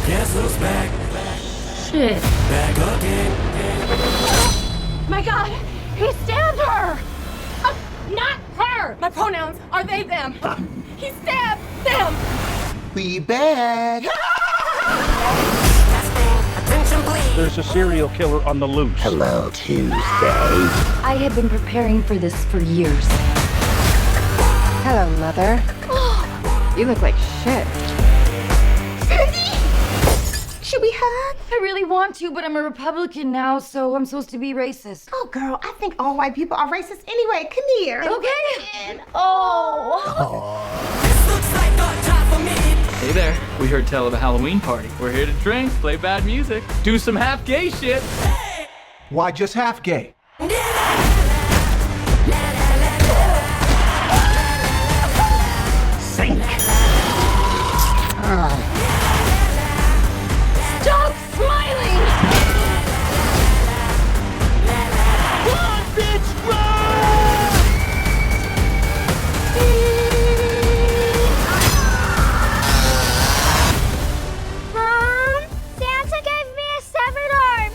Guess who's back? Shit. Back again. My God, he stabbed her! Not her! My pronouns are they, them. He stabbed them! We back. There's a serial killer on the loose. Hello, Tuesday. I have been preparing for this for years. Hello, Mother. You look like shit. Should we hug? I really want to, but I'm a Republican now, so I'm supposed to be racist. Oh, girl, I think all white people are racist anyway. Come here. Okay. Oh. This looks like a job for me. Hey there, we heard tell of a Halloween party. We're here to drink, play bad music, do some half gay shit. Why just half gay? Sink. Stop smiling! Run, bitch, run! Mom, Santa gave me a severed arm.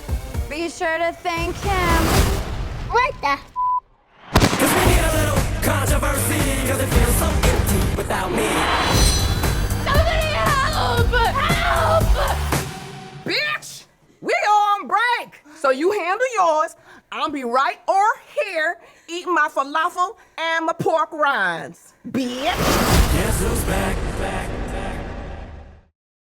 Be sure to thank him. What the? Cause we need a little controversy. Cause it feels so empty without me. Somebody help! Help! Bitch, we on break. So you handle yours. I'll be right over here eating my falafel and my pork rinds. Bitch. Guess who's back?